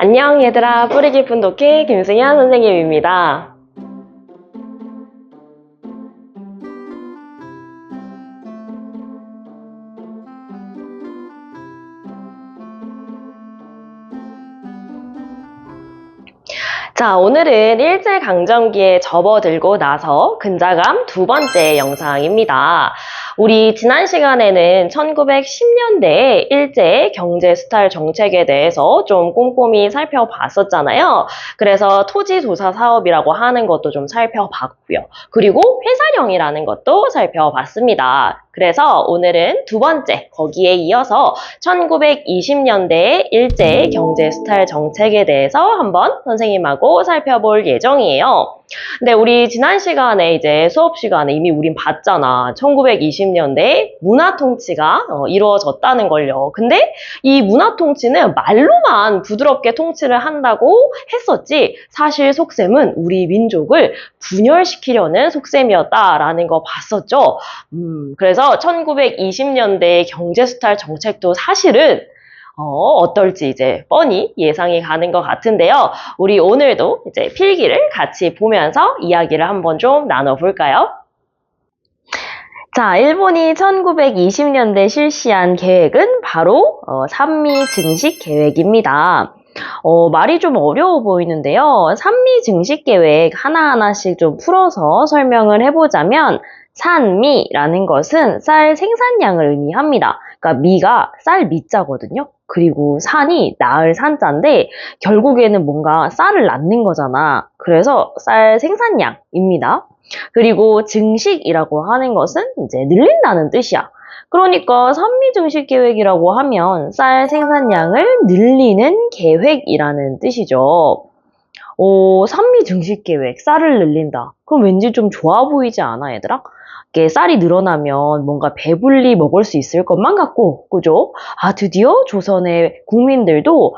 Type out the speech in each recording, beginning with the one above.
안녕 얘들아, 뿌리 깊은 독해 김승현 선생님입니다. 자, 오늘은 일제강점기에 접어들고 나서 근자감 두 번째 영상입니다. 우리 지난 시간에는 1910년대의 일제 경제 수탈 정책에 대해서 좀 꼼꼼히 살펴봤었잖아요. 그래서 토지조사 사업이라고 하는 것도 좀 살펴봤고요. 그리고 회사령이라는 것도 살펴봤습니다. 그래서 오늘은 두 번째, 거기에 이어서 1920년대의 일제 경제 수탈 정책에 대해서 한번 선생님하고 살펴볼 예정이에요. 근데 우리 지난 시간에 이제 수업 시간에 이미 우린 봤잖아. 1920년대 문화 통치가 이루어졌다는 걸요. 근데 이 문화 통치는 말로만 부드럽게 통치를 한다고 했었지, 사실 속셈은 우리 민족을 분열시키려는 속셈이었다라는 거 봤었죠. 그래서 1920년대 경제수탈 정책도 사실은 어떨지 이제 뻔히 예상이 가는 것 같은데요. 우리 오늘도 이제 필기를 같이 보면서 이야기를 한번 좀 나눠볼까요? 자, 일본이 1920년대 실시한 계획은 바로 산미 증식 계획입니다. 말이 좀 어려워 보이는데요. 산미 증식 계획 하나하나씩 좀 풀어서 설명을 해보자면, 산미라는 것은 쌀 생산량을 의미합니다. 그러니까 미가 쌀 미자거든요. 그리고 산이 나을 산자인데 결국에는 뭔가 쌀을 낳는 거잖아. 그래서 쌀 생산량입니다. 그리고 증식이라고 하는 것은 이제 늘린다는 뜻이야. 그러니까 산미 증식 계획이라고 하면 쌀 생산량을 늘리는 계획이라는 뜻이죠. 산미 증식 계획, 쌀을 늘린다. 그럼 왠지 좀 좋아 보이지 않아, 얘들아? 이게 쌀이 늘어나면 뭔가 배불리 먹을 수 있을 것만 같고, 그죠? 아, 드디어 조선의 국민들도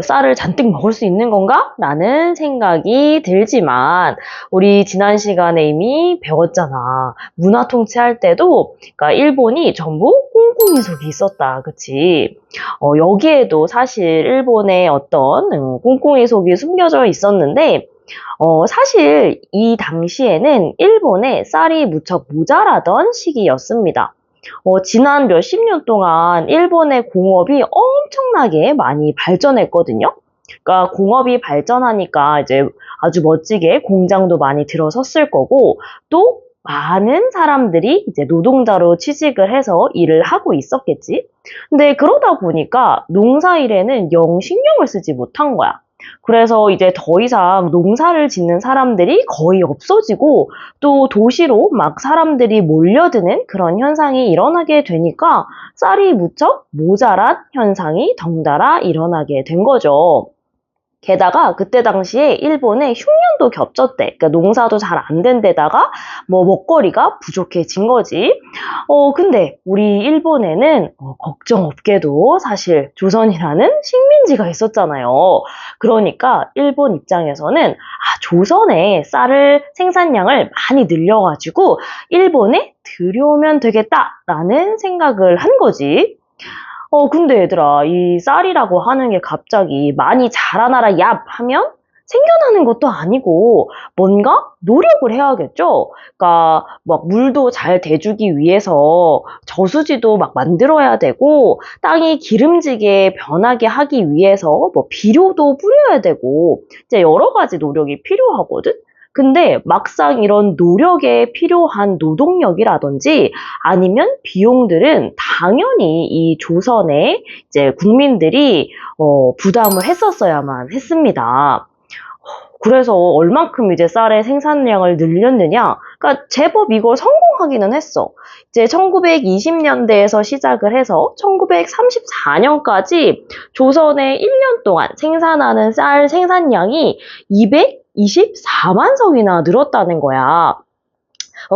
쌀을 잔뜩 먹을 수 있는 건가? 라는 생각이 들지만, 우리 지난 시간에 이미 배웠잖아. 문화 통치할 때도, 그러니까 일본이 전부 꿍꿍이 속이 있었다, 그치? 여기에도 사실 일본의 어떤 꿍꿍이 속이 숨겨져 있었는데, 사실 이 당시에는 일본에 쌀이 무척 모자라던 시기였습니다. 지난 몇십 년 동안 일본의 공업이 엄청나게 많이 발전했거든요. 그러니까 공업이 발전하니까 이제 아주 멋지게 공장도 많이 들어섰을 거고, 또 많은 사람들이 이제 노동자로 취직을 해서 일을 하고 있었겠지. 근데 그러다 보니까 농사일에는 영 신경을 쓰지 못한 거야. 그래서 이제 더 이상 농사를 짓는 사람들이 거의 없어지고, 또 도시로 막 사람들이 몰려드는 그런 현상이 일어나게 되니까 쌀이 무척 모자란 현상이 덩달아 일어나게 된 거죠. 게다가 그때 당시에 일본에 흉년도 겹쳤대. 그러니까 농사도 잘 안 된 데다가 뭐 먹거리가 부족해진 거지. 근데 우리 일본에는 걱정 없게도 사실 조선이라는 식민지가 있었잖아요. 그러니까 일본 입장에서는 조선에 쌀을 생산량을 많이 늘려가지고 일본에 들여오면 되겠다라는 생각을 한 거지. 근데 얘들아, 이 쌀이라고 하는 게 갑자기 많이 자라나라 얍 하면 생겨나는 것도 아니고 뭔가 노력을 해야겠죠? 그러니까 막 물도 잘 대주기 위해서 저수지도 막 만들어야 되고, 땅이 기름지게 변하게 하기 위해서 뭐 비료도 뿌려야 되고, 이제 여러 가지 노력이 필요하거든? 근데 막상 이런 노력에 필요한 노동력이라든지 아니면 비용들은 당연히 이 조선의 이제 국민들이 부담을 했었어야만 했습니다. 그래서 얼만큼 이제 쌀의 생산량을 늘렸느냐? 그러니까 제법 이걸 성공하기는 했어. 이제 1920년대에서 시작을 해서 1934년까지 조선의 1년 동안 생산하는 쌀 생산량이 224만 석이나 늘었다는 거야.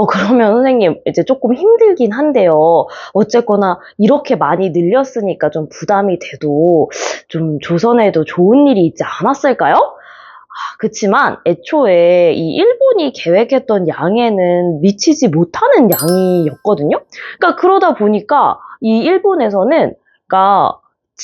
그러면 선생님, 이제 조금 힘들긴 한데요. 어쨌거나 이렇게 많이 늘렸으니까 좀 부담이 돼도 좀 조선에도 좋은 일이 있지 않았을까요? 그치만 애초에 이 일본이 계획했던 양에는 미치지 못하는 양이었거든요. 그러니까 그러다 보니까 이 일본에서는, 그러니까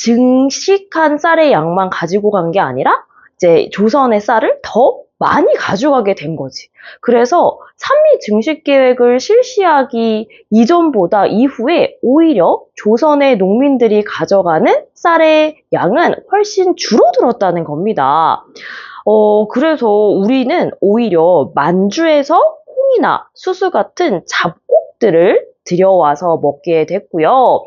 증식한 쌀의 양만 가지고 간 게 아니라 이제 조선의 쌀을 더 많이 가져가게 된 거지. 그래서 산미 증식 계획을 실시하기 이전보다 이후에 오히려 조선의 농민들이 가져가는 쌀의 양은 훨씬 줄어들었다는 겁니다. 그래서 우리는 오히려 만주에서 콩이나 수수 같은 잡곡들을 들여와서 먹게 됐고요.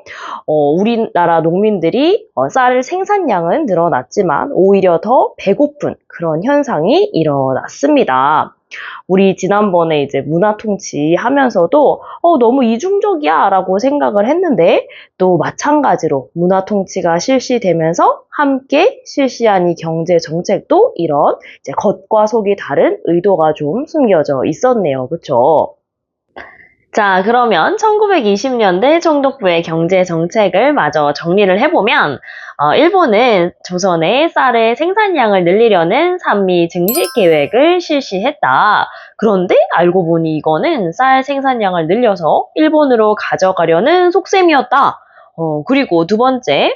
우리나라 농민들이 쌀 생산량은 늘어났지만 오히려 더 배고픈 그런 현상이 일어났습니다. 우리 지난번에 이제 문화통치 하면서도 너무 이중적이야 라고 생각을 했는데 또 마찬가지로 문화통치가 실시되면서 함께 실시한 이 경제정책도 이런 이제 겉과 속이 다른 의도가 좀 숨겨져 있었네요. 그쵸? 자, 그러면 1920년대 총독부의 경제 정책을 마저 정리를 해보면 일본은 조선의 쌀의 생산량을 늘리려는 산미 증식 계획을 실시했다. 그런데 알고 보니 이거는 쌀 생산량을 늘려서 일본으로 가져가려는 속셈이었다. 그리고 두 번째,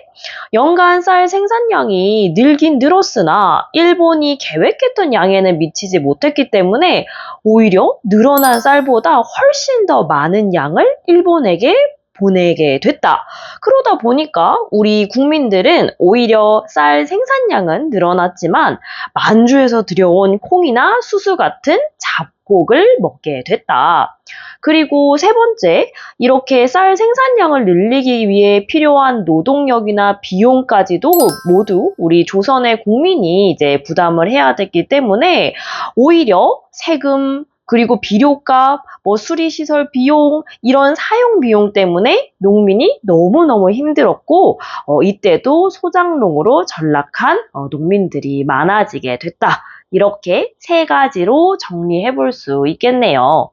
연간 쌀 생산량이 늘긴 늘었으나 일본이 계획했던 양에는 미치지 못했기 때문에 오히려 늘어난 쌀보다 훨씬 더 많은 양을 일본에게 보내게 됐다. 그러다 보니까 우리 국민들은 오히려 쌀 생산량은 늘어났지만 만주에서 들여온 콩이나 수수 같은 잡곡을 먹게 됐다. 그리고 세 번째, 이렇게 쌀 생산량을 늘리기 위해 필요한 노동력이나 비용까지도 모두 우리 조선의 국민이 이제 부담을 해야 됐기 때문에 오히려 세금, 그리고 비료값, 수리시설 비용, 이런 사용 비용 때문에 농민이 너무너무 힘들었고, 이때도 소장농으로 전락한 농민들이 많아지게 됐다. 이렇게 세 가지로 정리해 볼 수 있겠네요.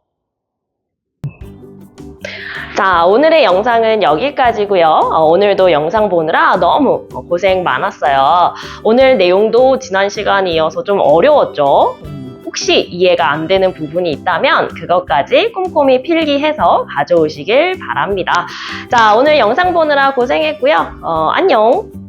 자, 오늘의 영상은 여기까지고요. 오늘도 영상 보느라 너무 고생 많았어요. 오늘 내용도 지난 시간에 이어서 좀 어려웠죠? 혹시 이해가 안 되는 부분이 있다면 그것까지 꼼꼼히 필기해서 가져오시길 바랍니다. 자, 오늘 영상 보느라 고생했고요. 안녕!